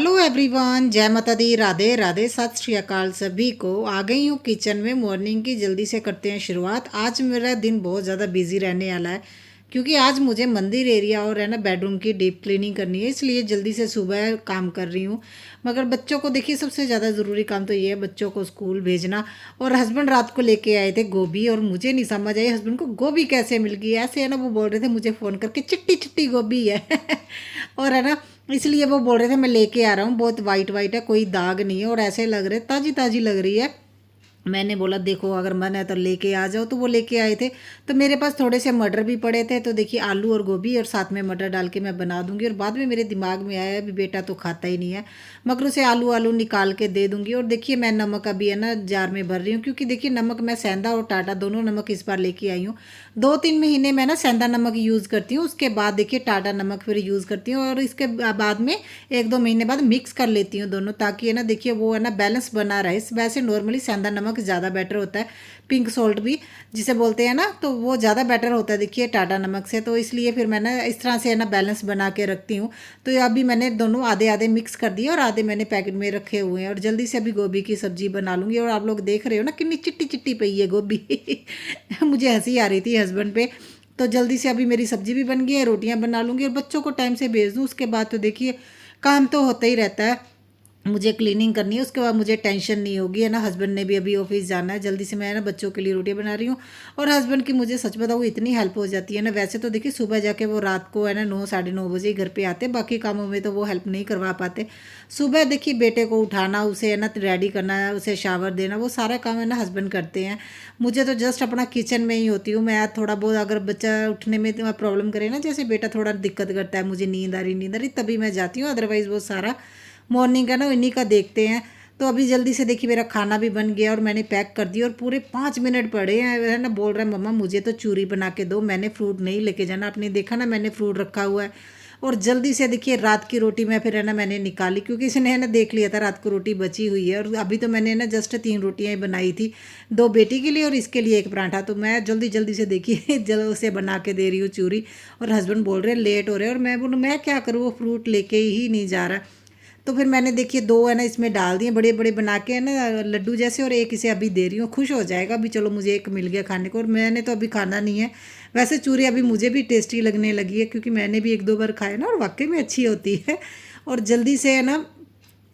Hello everyone, जय माता दी, राधे राधे, सत श्री अकाल सभी को। आ गई हूँ किचन में। मॉर्निंग की जल्दी से करते हैं शुरुआत। आज मेरा दिन बहुत ज़्यादा बिजी रहने वाला है क्योंकि आज मुझे मंदिर एरिया और है ना बेडरूम की डीप क्लीनिंग करनी है, इसलिए जल्दी से सुबह काम कर रही हूँ। मगर बच्चों को देखिए, सबसे ज़्यादा ज़रूरी काम तो ये है बच्चों को स्कूल भेजना। और हस्बैंड रात को लेके आए थे गोभी, और मुझे नहीं समझ आई हस्बैंड को गोभी कैसे मिल गई। ऐसे है ना, वो बोल रहे थे मुझे फ़ोन करके चिट्टी चिट्टी गोभी है और है ना, इसलिए वो बोल रहे थे मैं लेके आ रहा हूँ, बहुत वाइट वाइट है, कोई दाग नहीं है और ऐसे लग रहे ताज़ी ताज़ी लग रही है। मैंने बोला देखो अगर मन है तो लेके आ जाओ, तो वो लेके आए थे। तो मेरे पास थोड़े से मटर भी पड़े थे, तो देखिए आलू और गोभी और साथ में मटर डाल के मैं बना दूंगी। और बाद में मेरे दिमाग में आया भी बेटा तो खाता ही नहीं है, मगर उसे आलू आलू निकाल के दे दूंगी। और देखिए मैं नमक अभी है ना जार में भर रही हूँ, क्योंकि देखिए नमक मैं सेंधा और टाटा दोनों नमक इस बार लेके आई हूँ। 2-3 महीने मैं ना सेंधा नमक यूज़ करती हूँ, उसके बाद देखिए टाटा नमक फिर यूज़ करती हूँ, और इसके बाद में 1-2 महीने बाद मिक्स कर लेती हूँ दोनों, ताकि है ना देखिए वो है ना बैलेंस बना रहे। वैसे नॉर्मली सेंधा नमक ज़्यादा बेटर होता है, पिंक सॉल्ट भी जिसे बोलते हैं ना, तो वो ज़्यादा बेटर होता है देखिए टाटा नमक से। तो इसलिए फिर मैं ना इस तरह से है ना बैलेंस बना के रखती हूँ। तो अभी मैंने दोनों आधे आधे मिक्स कर दिए और आधे मैंने पैकेट में रखे हुए हैं, और जल्दी से अभी गोभी की सब्जी बना लूँगी। और आप लोग देख रहे हो ना कितनी चिट्टी चिट्टी पई है गोभी मुझे हंसी आ रही थी हस्बैंड पे। तो जल्दी से अभी मेरी सब्जी भी बन गई है, रोटियां बना लूँगी और बच्चों को टाइम से भेज दूँ। उसके बाद तो देखिए काम तो होता ही रहता है, मुझे क्लीनिंग करनी है, उसके बाद मुझे टेंशन नहीं होगी, है ना। हस्बैंड ने भी अभी ऑफिस जाना है, जल्दी से मैं ना बच्चों के लिए रोटियां बना रही हूँ। और हस्बैंड की मुझे सच बताऊँ इतनी हेल्प हो जाती है ना। वैसे तो देखिए सुबह जाके वो रात को है ना 9-9:30 बजे ही घर पे आते हैं, बाकी कामों में तो वो हेल्प नहीं करवा पाते। सुबह देखिए बेटे को उठाना, उसे है ना रेडी करना, उसे शावर देना, वो सारा काम है ना हस्बैंड करते हैं। मुझे तो जस्ट अपना किचन में ही होती हूँ मैं। थोड़ा बहुत अगर बच्चा उठने में तो प्रॉब्लम करे ना, जैसे बेटा थोड़ा दिक्कत करता है, मुझे नींद आ रही तभी मैं जाती हूँ, अदरवाइज़ वो सारा मॉर्निंग का ना इन्हीं का देखते हैं। तो अभी जल्दी से देखिए मेरा खाना भी बन गया और मैंने पैक कर दिया, और पूरे 5 मिनट पड़े हैं, है ना। बोल रहा है मम्मा मुझे तो चूरी बना के दो, मैंने फ्रूट नहीं लेके जाना। आपने देखा ना मैंने फ्रूट रखा हुआ है। और जल्दी से देखिए रात की रोटी में फिर है ना मैंने निकाली, क्योंकि इसने है ना देख लिया था रात को रोटी बची हुई है। और अभी तो मैंने ना जस्ट 3 रोटियां ही बनाई थी, 2 बेटी के लिए और इसके लिए एक पराठा। तो मैं जल्दी जल्दी से देखिए जल्द उसे बना के दे रही हूँ चूरी। और हस्बैंड बोल रहे हैं लेट हो रहे हैं, और मैं बोलूँ मैं क्या करूँ, वो फ्रूट लेके ही नहीं जा रहा। तो फिर मैंने देखिए 2 है ना इसमें डाल दिए, बड़े बड़े बना के है ना लड्डू जैसे, और एक इसे अभी दे रही हूँ, खुश हो जाएगा अभी। चलो मुझे एक मिल गया खाने को, और मैंने तो अभी खाना नहीं है। वैसे चूरी अभी मुझे भी टेस्टी लगने लगी है, क्योंकि मैंने भी 1-2 बार खाया ना, और वाकई में अच्छी होती है। और जल्दी से है ना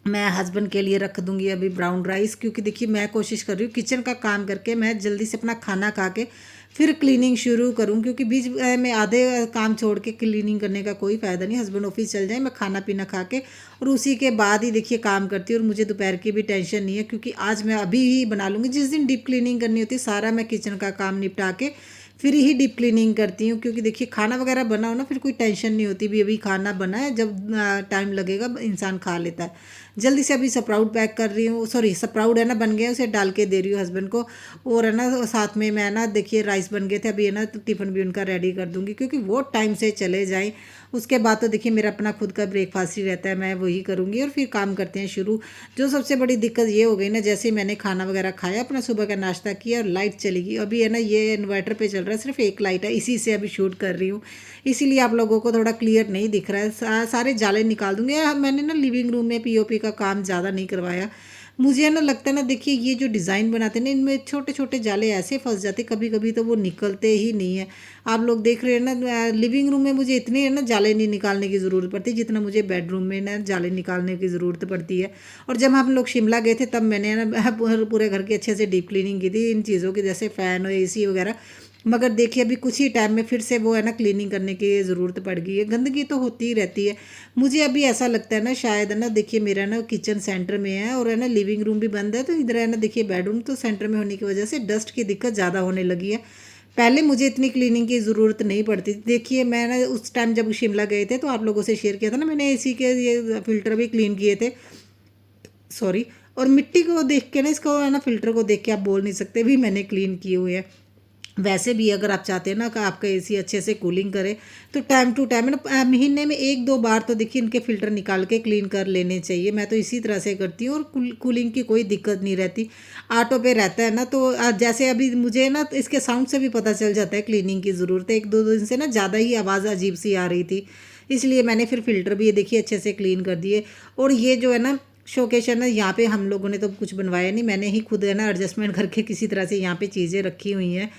मैं हस्बैंड के लिए रख दूंगी अभी ब्राउन राइस, क्योंकि देखिए मैं कोशिश कर रही हूँ किचन का काम करके मैं जल्दी से अपना खाना खा के फिर क्लीनिंग शुरू करूँ, क्योंकि बीच में आधे काम छोड़ के क्लीनिंग करने का कोई फ़ायदा नहीं। हस्बैंड ऑफिस चल जाए, मैं खाना पीना खा के और उसी के बाद ही देखिए काम करती हूँ। और मुझे दोपहर की भी टेंशन नहीं है, क्योंकि आज मैं अभी ही बना लूँगी। जिस दिन डीप क्लीनिंग करनी होती है सारा मैं किचन का काम निपटा के फिर ही डीप क्लीनिंग करती हूँ, क्योंकि देखिए खाना वगैरह बना हो ना फिर कोई टेंशन नहीं होती, भी अभी खाना बना है, जब टाइम लगेगा इंसान खा लेता है। जल्दी से अभी स्प्राउट पैक कर रही हूँ, सॉरी स्प्राउट है ना बन गया, उसे डाल के दे रही हूँ हस्बैंड को। और है ना साथ में मैं ना देखिए राइस बन गए थे अभी, है ना तो टिफ़िन भी उनका रेडी कर दूँगी, क्योंकि वो टाइम से चले जाएँ। उसके बाद तो देखिए मेरा अपना खुद का ब्रेकफास्ट ही रहता है, मैं वही करूँगी और फिर काम करते हैं शुरू। जो सबसे बड़ी दिक्कत ये हो गई ना, जैसे ही मैंने खाना वगैरह खाया, अपना सुबह का नाश्ता किया और लाइट चली गई। अभी है ना ये इन्वर्टर पे चल रहा है, सिर्फ एक लाइट है, इसी से अभी शूट कर रही हूँ, इसीलिए आप लोगों को थोड़ा क्लियर नहीं दिख रहा है। सारे जाले निकाल दूंगी। मैंने ना लिविंग रूम में पीओपी का काम ज़्यादा नहीं करवाया। मुझे ना लगता है ना देखिए ये जो डिज़ाइन बनाते हैं ना, इनमें छोटे छोटे जाले ऐसे फंस जाते कभी कभी, तो वो निकलते ही नहीं है। आप लोग देख रहे हैं ना, लिविंग रूम में मुझे इतने है ना जाले नहीं निकालने की ज़रूरत पड़ती जितना मुझे बेडरूम में ना जाले निकालने की ज़रूरत पड़ती है। और जब हम लोग शिमला गए थे तब मैंने ना पूरे घर की अच्छे से डीप क्लीनिंग की थी इन चीज़ों की, जैसे फ़ैन और एसी वगैरह। मगर देखिए अभी कुछ ही टाइम में फिर से वो है ना क्लीनिंग करने की ज़रूरत पड़ गई है। गंदगी तो होती ही रहती है। मुझे अभी ऐसा लगता है ना, शायद है ना देखिए मेरा ना किचन सेंटर में है और है ना लिविंग रूम भी बंद है, तो इधर है ना देखिए बेडरूम तो सेंटर में होने की वजह से डस्ट की दिक्कत ज़्यादा होने लगी है। पहले मुझे इतनी क्लीनिंग की ज़रूरत नहीं पड़ती थी। देखिए मैं ना उस टाइम जब शिमला गए थे तो आप लोगों से शेयर किया था ना मैंने, एसी के ये फ़िल्टर भी क्लीन किए थे, सॉरी। और मिट्टी को देख के ना, इसको है ना फ़िल्टर को देख के आप बोल नहीं सकते भी मैंने क्लीन किए हुए हैं। वैसे भी अगर आप चाहते हैं ना कि आपका एसी अच्छे से कूलिंग करे, तो टाइम टू टाइम ना महीने में 1-2 बार तो देखिए इनके फ़िल्टर निकाल के क्लीन कर लेने चाहिए। मैं तो इसी तरह से करती हूँ, और कूलिंग की कोई दिक्कत नहीं रहती, ऑटो पे रहता है ना। तो जैसे अभी मुझे ना तो इसके साउंड से भी पता चल जाता है क्लीनिंग की ज़रूरत है। 1-2 दिन से ना ज़्यादा ही आवाज़ अजीब सी आ रही थी, इसलिए मैंने फिर फ़िल्टर भी ये देखिए अच्छे से क्लीन कर दिए। और ये जो है ना शोकेस है ना, यहाँ पे हम लोगों ने तो कुछ बनवाया नहीं, मैंने ही खुद है ना एडजस्टमेंट करके किसी तरह से यहाँ पे चीज़ें रखी हुई हैं।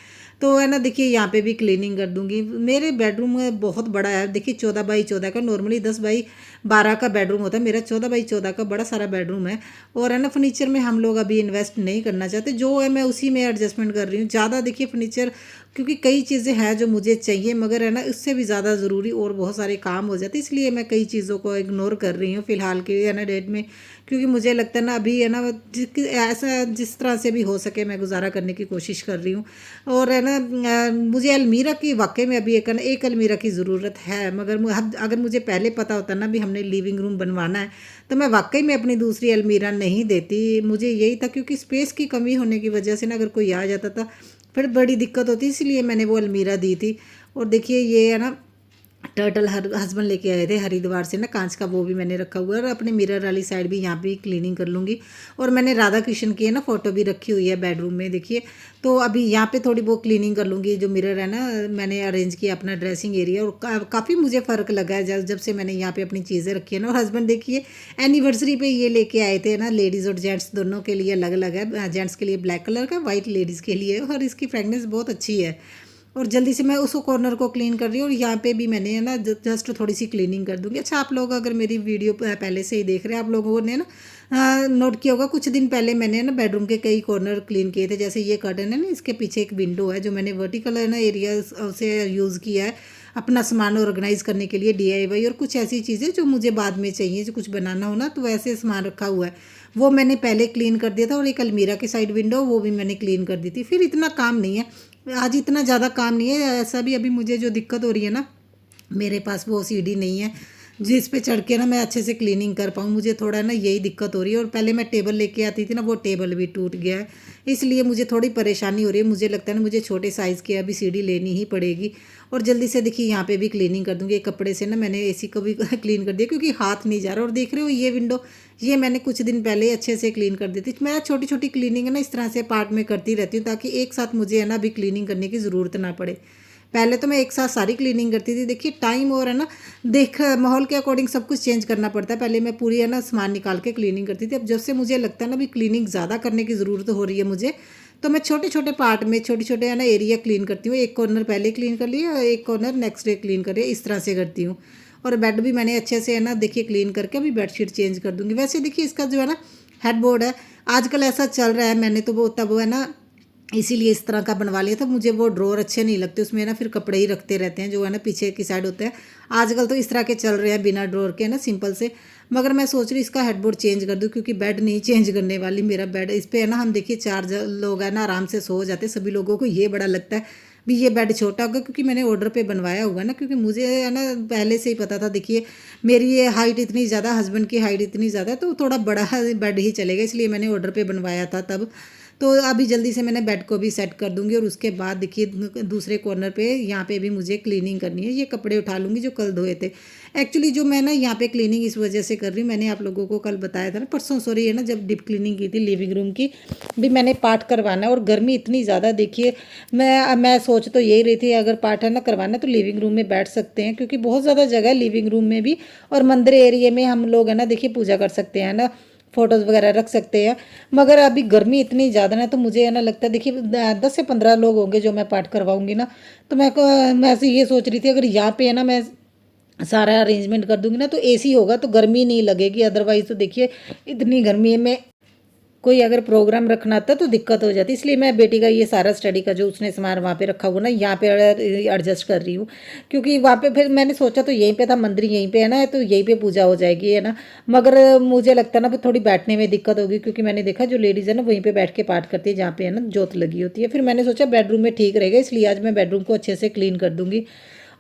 तो है ना देखिए यहाँ पे भी क्लीनिंग कर दूंगी। मेरे बेडरूम में बहुत बड़ा है, देखिए 14 बाई 14 का, नॉर्मली 10 बाई 12 का बेडरूम होता है, मेरा 14 बाई 14 का बड़ा सारा बेडरूम है। और है ना फर्नीचर में हम लोग अभी इन्वेस्ट नहीं करना चाहते, जो है मैं उसी में एडजस्टमेंट कर रही हूँ। ज़्यादा देखिए फर्नीचर, क्योंकि कई चीज़ें हैं जो मुझे चाहिए, मगर है ना उससे भी ज़्यादा ज़रूरी और बहुत सारे काम हो जाते, इसलिए मैं कई चीज़ों को इग्नोर कर रही हूँ फ़िलहाल के है ना डेट में। क्योंकि मुझे लगता है ना अभी है ना ऐसा जिस तरह से भी हो सके मैं गुजारा करने की कोशिश कर रही हूँ। और है ना मुझे अलमीरा की वाकई में अभी एक अलमीरा की ज़रूरत है, मगर अगर मुझे पहले पता होता ना भी हमने लिविंग रूम बनवाना है, तो मैं वाकई में अपनी दूसरी अलमीरा नहीं देती। मुझे यही था, क्योंकि स्पेस की कमी होने की वजह से ना अगर कोई आ जाता था फिर बड़ी दिक्कत होती, इसलिए मैंने वो अलमीरा दी थी। और देखिए ये है ना टर्टल हस्बैंड लेके आए थे हरिद्वार से ना कांच का, वो भी मैंने रखा हुआ है। और अपने मिरर वाली साइड भी यहाँ पे क्लीनिंग कर लूँगी। और मैंने राधा कृष्ण की है ना फ़ोटो भी रखी हुई है बेडरूम में देखिए, तो अभी यहाँ पे थोड़ी बहुत क्लीनिंग कर लूँगी। जो मिरर है ना मैंने अरेंज किया अपना ड्रेसिंग एरिया, और काफ़ी मुझे फ़र्क लगा है जब से मैंने यहाँ पे अपनी चीज़ें रखी है ना। और हस्बैंड देखिए एनिवर्सरी पे ये लेके आए थे ना, लेडीज़ और जेंट्स दोनों के लिए अलग अलग है, जेंट्स के लिए ब्लैक कलर का, वाइट लेडीज़ के लिए, और इसकी फ्रेगनेंस बहुत अच्छी है। और जल्दी से मैं उस कॉर्नर को क्लीन कर रही हूँ, और यहाँ पे भी मैंने है ना जस्ट थोड़ी सी क्लीनिंग कर दूँगी। अच्छा, आप लोग अगर मेरी वीडियो पहले से ही देख रहे हैं, आप लोगों ने ना नोट किया होगा कुछ दिन पहले मैंने ना बेडरूम के कई कॉर्नर क्लीन किए थे। जैसे ये कर्टन है ना, इसके पीछे एक विंडो है जो मैंने वर्टिकल है ना एरिया से यूज़ किया है अपना सामान ऑर्गेनाइज़ करने के लिए, DIY। और कुछ ऐसी चीज़ें जो मुझे बाद में चाहिए, जो कुछ बनाना हो ना, तो वैसे सामान रखा हुआ है, वो मैंने पहले क्लीन कर दिया था। और एक अलमीरा की साइड विंडो, वो भी मैंने क्लीन कर दी थी। फिर इतना काम नहीं है आज, इतना ज़्यादा काम नहीं है। ऐसा भी अभी मुझे जो दिक्कत हो रही है ना, मेरे पास वो सीढ़ी नहीं है जिस पे चढ़ के ना मैं अच्छे से क्लीनिंग कर पाऊँ, मुझे थोड़ा ना यही दिक्कत हो रही है। और पहले मैं टेबल लेके आती थी ना, वो टेबल भी टूट गया है, इसलिए मुझे थोड़ी परेशानी हो रही है। मुझे लगता है ना मुझे छोटे साइज़ की अभी सीढ़ी लेनी ही पड़ेगी। और जल्दी से देखिए यहाँ पे भी क्लीनिंग कर दूँगी। एक कपड़े से ना मैंने AC को भी क्लीन कर दिया, क्योंकि हाथ नहीं जा रहा। और देख रहे हो ये विंडो, ये मैंने कुछ दिन पहले अच्छे से क्लीन कर दी थी। मैं छोटी छोटी क्लीनिंग है ना इस तरह से पार्ट में करती रहती हूँ, ताकि एक साथ मुझे है ना अभी क्लीनिंग करने की ज़रूरत ना पड़े। पहले तो मैं एक साथ सारी क्लीनिंग करती थी, देखिए टाइम और है ना माहौल के अकॉर्डिंग सब कुछ चेंज करना पड़ता है। पहले मैं पूरी है ना सामान निकाल के क्लीनिंग करती थी, अब जब से मुझे लगता है ना भी क्लीनिंग ज़्यादा करने की ज़रूरत हो रही है मुझे, तो मैं छोटे छोटे पार्ट में छोटे छोटे है ना एरिया क्लीन करती हूँ। एक कॉर्नर पहले क्लीन कर लिया, एक कॉर्नर नेक्स्ट डे क्लीन कर लिया, इस तरह से करती हूँ। और बेड भी मैंने अच्छे से है ना देखिए क्लीन करके अभी बेडशीट चेंज कर दूँगी। वैसे देखिए इसका जो है ना हेडबोर्ड है, आजकल ऐसा चल रहा है, मैंने तो वो तब है ना इसीलिए इस तरह का बनवा लिया था। मुझे वो ड्रॉर अच्छे नहीं लगते, उसमें ना फिर कपड़े ही रखते रहते हैं जो है ना पीछे की साइड होते हैं। आजकल तो इस तरह के चल रहे हैं बिना ड्रॉर के ना, सिंपल से। मगर मैं सोच रही इसका हेडबोर्ड चेंज कर दूँ, क्योंकि बेड नहीं चेंज करने वाली। मेरा बेड इस पर है ना, हम देखिए 4 लोग हैं ना आराम से सो जाते, सभी लोगों को ये बड़ा लगता है भी ये बेड छोटा होगा, क्योंकि मैंने ऑर्डर पे बनवाया हुआ ना, क्योंकि मुझे है ना पहले से ही पता था। देखिए मेरी ये हाइट इतनी ज़्यादा, हस्बैंड की हाइट इतनी ज़्यादा, तो थोड़ा बड़ा बेड ही चलेगा, इसलिए मैंने ऑर्डर पे बनवाया था तब। तो अभी जल्दी से मैंने बेड को भी सेट कर दूंगी। और उसके बाद देखिए दूसरे कॉर्नर पे यहाँ पे भी मुझे क्लीनिंग करनी है। ये कपड़े उठा लूँगी जो कल धोए थे। एक्चुअली जो मैं ना यहाँ पे क्लीनिंग इस वजह से कर रही हूँ, मैंने आप लोगों को कल बताया था ना, परसों सॉरी है ना, जब डीप क्लीनिंग की थी लिविंग रूम की, भी मैंने पार्ट करवाना है। और गर्मी इतनी ज़्यादा देखिए, मैं सोच तो यही रही थी अगर पार्ट है ना करवाना तो लिविंग रूम में बैठ सकते हैं, क्योंकि बहुत ज़्यादा जगह है लिविंग रूम में भी। और मंदिर एरिया में हम लोग है ना देखिए पूजा कर सकते हैं ना, फ़ोटोज़ वगैरह रख सकते हैं। मगर अभी गर्मी इतनी ज़्यादा ना, तो मुझे है ना लगता है देखिए 10 से 15 लोग होंगे जो मैं पाठ करवाऊंगी ना, तो मैं ऐसे ये सोच रही थी अगर यहाँ पे है ना मैं सारा अरेंजमेंट कर दूंगी ना, तो AC होगा तो गर्मी नहीं लगेगी। अदरवाइज़ तो देखिए इतनी गर्मी में कोई अगर प्रोग्राम रखना था तो दिक्कत हो जाती, इसलिए मैं बेटी का ये सारा स्टडी का जो उसने सामान वहाँ पे रखा हुआ ना, यहाँ पे एडजस्ट कर रही हूँ। क्योंकि वहाँ पे फिर मैंने सोचा तो यहीं पे था, मंदिर यहीं पे है ना, तो यहीं पे पूजा हो जाएगी है ना। मगर मुझे लगता है ना थोड़ी बैठने में दिक्कत होगी, क्योंकि मैंने देखा जो लेडीज़ है ना वहीं पर बैठ के पाठ करती है जहाँ पे है ना जोत लगी होती है। फिर मैंने सोचा बेडरूम में ठीक रहेगा, इसलिए आज मैं बेडरूम को अच्छे से क्लीन कर दूँगी।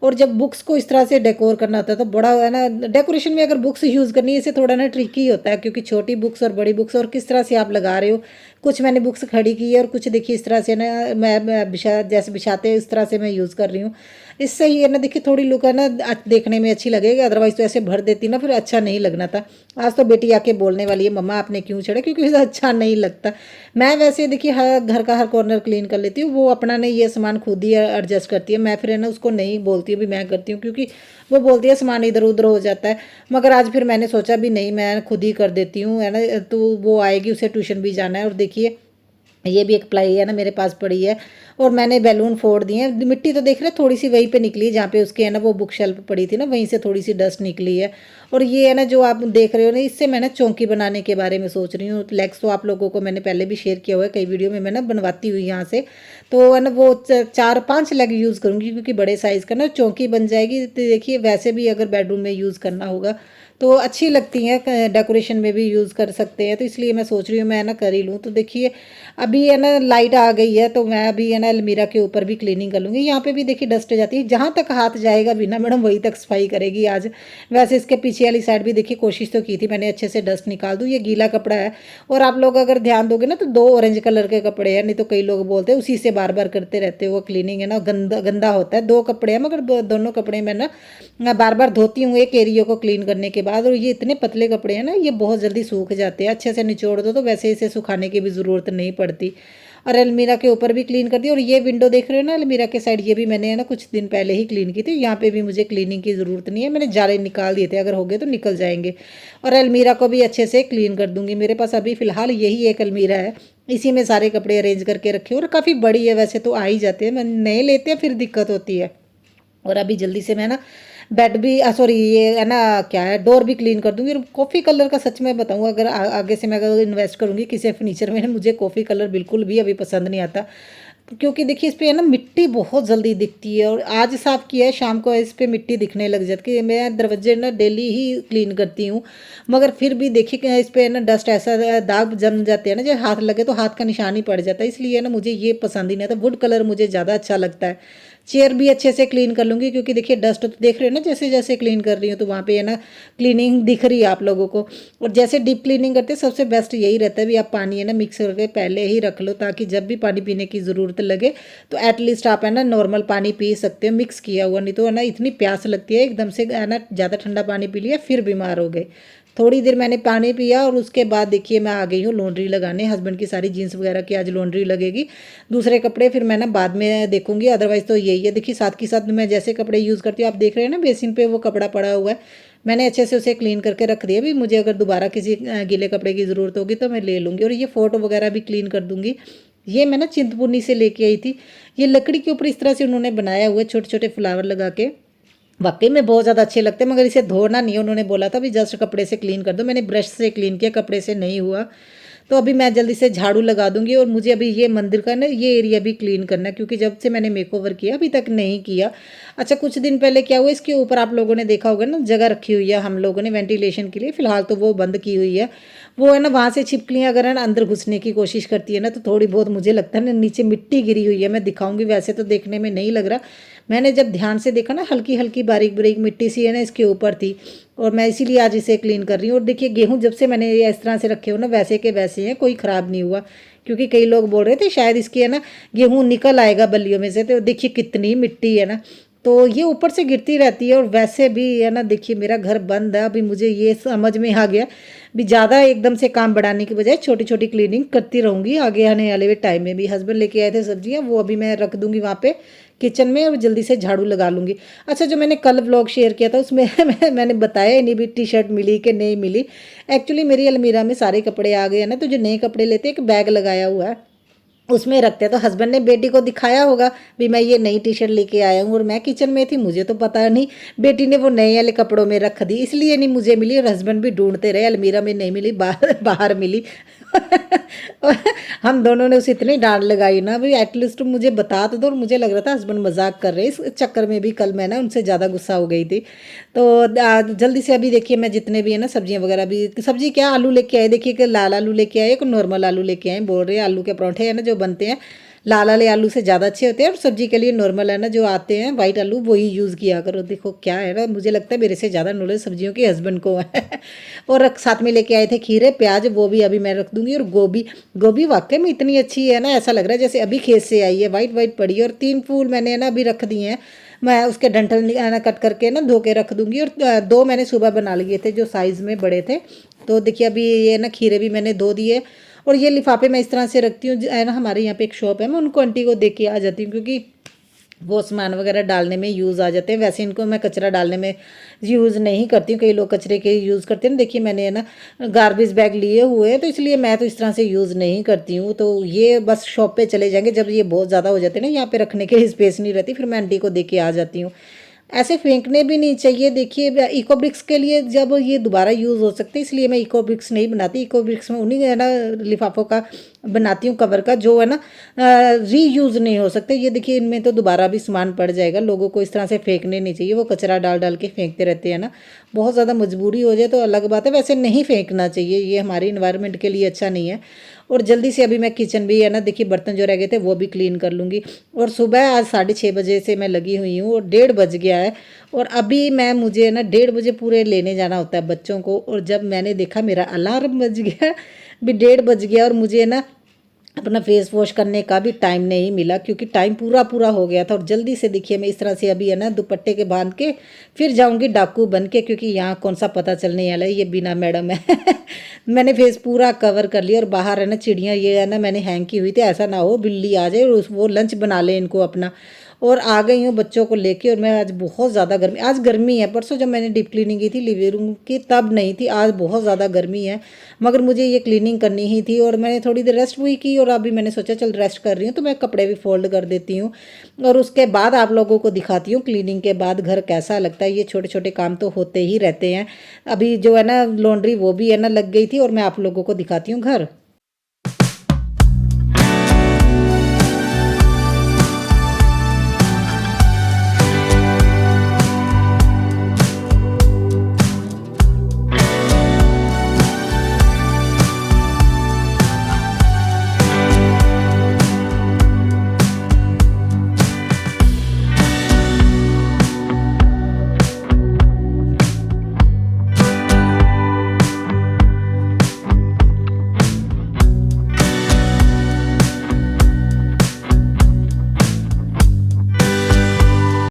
और जब बुक्स को इस तरह से डेकोर करना होता है तो बड़ा है ना, डेकोरेशन में अगर बुक्स यूज़ करनी है इसे थोड़ा ना ट्रिकी होता है, क्योंकि छोटी बुक्स और बड़ी बुक्स और किस तरह से आप लगा रहे हो, कुछ मैंने बुक्स खड़ी की है और कुछ देखिए इस तरह से ना मैं जैसे बिछाते हैं इस तरह से मैं यूज़ कर रही हूँ। इससे ही है ना देखिए थोड़ी लुक है ना देखने में अच्छी लगेगी, अदरवाइज़ तो ऐसे भर देती ना फिर अच्छा नहीं लगना था। आज तो बेटी आके बोलने वाली है मम्मा आपने क्यों छेड़ा, क्योंकि इसे अच्छा नहीं लगता। मैं वैसे देखिए हर घर का हर कॉर्नर क्लीन कर लेती हूँ, वो अपना नहीं ये सामान खुद ही एडजस्ट करती है। मैं फिर है ना उसको नहीं बोलती हूँ भी मैं करती हूँ, क्योंकि वो बोलती है सामान इधर उधर हो जाता है। मगर आज फिर मैंने सोचा भी नहीं मैं खुद ही कर देती हूँ है ना, तो वो आएगी उसे ट्यूशन भी जाना है। और देखिए ये भी एक प्लाई है ना मेरे पास पड़ी है, और मैंने बैलून फोड़ दिए हैं। मिट्टी तो देख रहे थोड़ी सी वहीं पे निकली है जहाँ पे उसके है ना वो बुक शेल्फ पड़ी थी ना, वहीं से थोड़ी सी डस्ट निकली है। और ये है ना जो आप देख रहे हो ना, इससे मैं ना चौकी बनाने के बारे में सोच रही हूँ। लेग्स तो आप लोगों को मैंने पहले भी शेयर किया हुआ है कई वीडियो में, मैं ना बनवाती हुई यहाँ से। तो है ना वो 4-5 लेग यूज़ करूँगी, क्योंकि बड़े साइज़ का ना चौकी बन जाएगी। तो देखिए वैसे भी अगर बेडरूम में यूज़ करना होगा तो अच्छी लगती हैं, डेकोरेशन में भी यूज़ कर सकते हैं। तो इसलिए मैं सोच रही हूँ मैं ना कर ही लूँ। तो देखिए अभी है ना लाइट आ गई है, तो मैं अभी है ना अलमीरा के ऊपर भी क्लीनिंग कर लूँगी। यहाँ पे भी देखिए डस्ट जाती है, जहाँ तक हाथ जाएगा भी ना मैडम वहीं तक सफाई करेगी आज। वैसे इसके पीछे वाली साइड भी देखिए कोशिश तो की थी मैंने अच्छे से डस्ट निकाल दूँ। ये गीला कपड़ा है, और आप लोग अगर ध्यान दोगे ना तो 2 ऑरेंज कलर के कपड़े हैं, नहीं तो कई लोग बोलते हैं उसी से बार बार करते रहते हो वो क्लीनिंग है ना, गंदा गंदा होता है। 2 कपड़े हैं, मगर दोनों कपड़े मैं ना बार बार धोती हूँ एक एरिया को क्लीन करने के बाद। और ये इतने पतले कपड़े हैं ना, ये बहुत जल्दी सूख जाते हैं। अच्छे से निचोड़ दो तो वैसे इसे सुखाने की भी ज़रूरत नहीं पड़ती। और अलमीरा के ऊपर भी क्लीन कर दी। और ये विंडो देख रहे हो ना अलमीरा के साइड, ये भी मैंने है ना कुछ दिन पहले ही क्लीन की थी। यहाँ पे भी मुझे क्लीनिंग की ज़रूरत नहीं है, मैंने जाले निकाल दिए थे, अगर हो गए तो निकल जाएंगे। और अलमीरा को भी अच्छे से क्लीन कर दूंगी। मेरे पास अभी फ़िलहाल यही एक अलमीरा है, इसी में सारे कपड़े अरेंज करके रखे। और काफ़ी बड़ी है वैसे, तो आ ही जाते हैं, नए लेते हैं फिर दिक्कत होती है। और अभी जल्दी से मैं ना बेड भी सॉरी ये है ना क्या है, डोर भी क्लीन कर दूंगी। और कॉफ़ी कलर का सच में बताऊँ, अगर आगे से मैं अगर इन्वेस्ट करूँगी किसी फर्नीचर में, मुझे कॉफ़ी कलर बिल्कुल भी अभी पसंद नहीं आता। क्योंकि देखिए इस पे है ना मिट्टी बहुत जल्दी दिखती है, और आज साफ़ किया है शाम को इस पे मिट्टी दिखने लग जाती है। मैं दरवाजे ना डेली ही क्लीन करती हूँ, मगर फिर भी देखिए कि इस पे है ना डस्ट ऐसा दाग जम जाते हैं ना, जब हाथ लगे तो हाथ का निशान ही पड़ जाता है। इसलिए ना मुझे ये पसंद ही नहीं आता। वुड कलर मुझे ज़्यादा अच्छा लगता है। चेयर भी अच्छे से क्लीन कर लूँगी, क्योंकि देखिए डस्ट तो देख रहे हो ना, जैसे जैसे क्लीन कर रही हूँ तो वहाँ पे है ना क्लीनिंग दिख रही है आप लोगों को। और जैसे डीप क्लीनिंग करते हैं सबसे बेस्ट यही रहता है भी आप पानी है ना मिक्स करके पहले ही रख लो, ताकि जब भी पानी पीने की ज़रूरत लगे तो एटलीस्ट आप है ना नॉर्मल पानी पी सकते हो मिक्स किया हुआ। नहीं तो है ना इतनी प्यास लगती है एकदम से है ना, ज़्यादा ठंडा पानी पी लिया फिर बीमार हो गए। थोड़ी देर मैंने पानी पिया और उसके बाद देखिए मैं आ गई हूँ लॉन्ड्री लगाने। हस्बैंड की सारी जीन्स वगैरह की आज लॉन्ड्री लगेगी, दूसरे कपड़े फिर मैं ना बाद में देखूंगी। अदरवाइज़ तो यही है। देखिए साथ के साथ मैं जैसे कपड़े यूज़ करती हूँ, आप देख रहे हैं ना बेसिन पे वो कपड़ा पड़ा हुआ है, मैंने अच्छे से उसे क्लीन करके रख दिया। भी मुझे अगर दोबारा किसी गीले कपड़े की ज़रूरत होगी तो मैं ले लूँगी। और ये फ़ोटो वगैरह भी क्लीन कर दूँगी। ये मैं ना चिंतपूर्णी से लेके आई थी। ये लकड़ी के ऊपर इस तरह से उन्होंने बनाया हुआ है छोटे छोटे फ्लावर लगा के, वाकई में बहुत ज़्यादा अच्छे लगते हैं। मगर इसे धोना नहीं है, उन्होंने बोला था भी जस्ट कपड़े से क्लीन कर दो। मैंने ब्रश से क्लीन किया, कपड़े से नहीं हुआ। तो अभी मैं जल्दी से झाड़ू लगा दूंगी। और मुझे अभी ये मंदिर का ना ये एरिया भी क्लीन करना है, क्योंकि जब से मैंने मेकओवर किया अभी तक नहीं किया। अच्छा कुछ दिन पहले क्या हुआ, इसके ऊपर आप लोगों ने देखा होगा ना जगह रखी हुई है हम लोगों ने वेंटिलेशन के लिए, फिलहाल तो वो बंद की हुई है। वो है ना वहाँ से छिपकलियाँ अगर है ना अंदर घुसने की कोशिश करती है ना, तो थोड़ी बहुत मुझे लगता है ना नीचे मिट्टी गिरी हुई है। मैं दिखाऊंगी, वैसे तो देखने में नहीं लग रहा। मैंने जब ध्यान से देखा ना हल्की हल्की बारीक बारीक मिट्टी सी है ना इसके ऊपर थी, और मैं इसीलिए आज इसे क्लीन कर रही हूँ। और देखिए गेहूँ जब से मैंने ये इस तरह से रखे हो ना वैसे के वैसे हैं, कोई ख़राब नहीं हुआ। क्योंकि कई लोग बोल रहे थे शायद इसकी है ना गेहूँ निकल आएगा बल्लियों में से, तो देखिए कितनी मिट्टी है ना, तो ये ऊपर से गिरती रहती है। और वैसे भी है ना देखिए मेरा घर बंद है, अभी मुझे ये समझ में आ गया भी ज़्यादा एकदम से काम बढ़ाने की बजाय छोटी छोटी क्लीनिंग करती रहूँगी आगे आने वाले टाइम में भी। हस्बैंड लेके आए थे सब्जियाँ, वो अभी मैं रख दूँगी वहाँ पे किचन में, और जल्दी से झाड़ू लगा लूँगी। अच्छा जो मैंने कल व्लॉग शेयर किया था उसमें मैंने बताया ही नहीं भी टी शर्ट मिली कि नहीं मिली। एक्चुअली मेरी अलमीरा में सारे कपड़े आ गए हैं ना, तो जो नए कपड़े लेते एक बैग लगाया हुआ है उसमें रखते हैं। तो हस्बैंड ने बेटी को दिखाया होगा भी मैं ये नई टी शर्ट लेके आया हूँ, और मैं किचन में थी मुझे तो पता नहीं, बेटी ने वो नए वाले कपड़ों में रख दी, इसलिए नहीं मुझे मिली। और हस्बैंड भी ढूंढते रहे, अलमीरा में नहीं मिली, बाहर बाहर मिली। और हम दोनों ने उसे इतनी डांट लगाई ना भाई एटलीस्ट मुझे बता तो दो। और मुझे लग रहा था हस्बैंड मजाक कर रहे, इस चक्कर में भी कल मैं ना उनसे ज़्यादा गुस्सा हो गई थी। तो जल्दी से अभी देखिए मैं जितने भी है ना सब्जियां वगैरह भी, सब्जी क्या आलू लेके आए, देखिए कि लाल आलू लेके आए, एक नॉर्मल आलू लेके आए, बोल रहे हैं आलू के पराठे है ना जो बनते हैं लाल वाले आलू से ज़्यादा अच्छे होते हैं, और सब्जी के लिए नॉर्मल है ना जो आते हैं वाइट आलू, वही यूज़ किया करो। देखो क्या है ना, मुझे लगता है मेरे से ज़्यादा नॉलेज सब्जियों के हस्बैंड को है। और साथ में लेके आए थे खीरे प्याज, वो भी अभी मैं रख दूंगी। और गोभी, गोभी वाकई में इतनी अच्छी है ना, ऐसा लग रहा है जैसे अभी खेत से आई है, वाइट वाइट पड़ी है। और 3 फूल मैंने ना अभी रख दिए हैं, मैं उसके डंठल ना कट करके ना धो के रख दूंगी। और 2 मैंने सुबह बना लिए थे जो साइज़ में बड़े थे। तो देखिए अभी ये ना खीरे भी मैंने धो दिए। और ये लिफाफे मैं इस तरह से रखती हूँ, है ना, हमारे यहाँ पे एक शॉप है, मैं उनको आंटी को दे के आ जाती हूँ, क्योंकि वो सामान वगैरह डालने में यूज़ आ जाते हैं। वैसे इनको मैं कचरा डालने में यूज़ नहीं करती हूँ, कई लोग कचरे के यूज़ करते हैं ना। देखिए मैंने है ना गार्बेज बैग लिए हुए हैं, तो इसलिए मैं तो इस तरह से यूज़ नहीं करती हूँ। तो ये बस शॉप पे चले जाएंगे जब ये बहुत ज़्यादा हो जाते हैं ना, यहाँ पे रखने के लिए स्पेस नहीं रहती, फिर मैं आंटी को दे के आ जाती हूँ। ऐसे फेंकने भी नहीं चाहिए। देखिए इको ब्रिक्स के लिए जब ये दोबारा यूज़ हो सकते हैं, इसलिए मैं इको ब्रिक्स नहीं बनाती। इको ब्रिक्स में उन्हीं है ना लिफाफों का बनाती हूँ, कवर का, जो है ना रीयूज़ नहीं हो सकते। ये देखिए इनमें तो दोबारा भी सामान पड़ जाएगा। लोगों को इस तरह से फेंकने नहीं चाहिए, वो कचरा डाल डाल के फेंकते रहते हैं ना। बहुत ज़्यादा मजबूरी हो जाए तो अलग बात है, वैसे नहीं फेंकना चाहिए, ये हमारी इन्वायरमेंट के लिए अच्छा नहीं है। और जल्दी से अभी मैं किचन भी है ना, देखिए बर्तन जो रह गए थे वो भी क्लीन कर लूँगी। और सुबह आज 6:30 बजे से मैं लगी हुई हूँ, और 1:30 बज गया है। और अभी मैं मुझे ना 1:30 बजे पूरे लेने जाना होता है बच्चों को। और जब मैंने देखा मेरा अलार्म बज गया, भी 1:30 बज गया, और मुझे ना अपना फेस वॉश करने का भी टाइम नहीं मिला, क्योंकि टाइम पूरा पूरा हो गया था। और जल्दी से देखिए मैं इस तरह से अभी है ना दुपट्टे के बांध के फिर जाऊंगी डाकू बन के, क्योंकि यहाँ कौन सा पता चलने वाला है ये बिना मैडम है। मैंने फेस पूरा कवर कर लिया। और बाहर है ना चिड़ियाँ ये है ना मैंने हैंग की हुई थी, ऐसा ना हो बिल्ली आ जाए और वो लंच बना ले इनको अपना। और आ गई हूँ बच्चों को लेके। और मैं आज बहुत ज़्यादा गर्मी, आज गर्मी है, परसों जब मैंने डीप क्लीनिंग की थी लिविंग रूम की तब नहीं थी, आज बहुत ज़्यादा गर्मी है। मगर मुझे ये क्लीनिंग करनी ही थी, और मैंने थोड़ी देर रेस्ट भी की। और अभी मैंने सोचा चल रेस्ट कर रही हूँ तो मैं कपड़े भी फोल्ड कर देती हूँ, और उसके बाद आप लोगों को दिखाती हूँ क्लीनिंग के बाद घर कैसा लगता है। ये छोटे छोटे काम तो होते ही रहते हैं। अभी जो है ना लॉन्ड्री वो भी है ना लग गई थी, और मैं आप लोगों को दिखाती हूँ घर।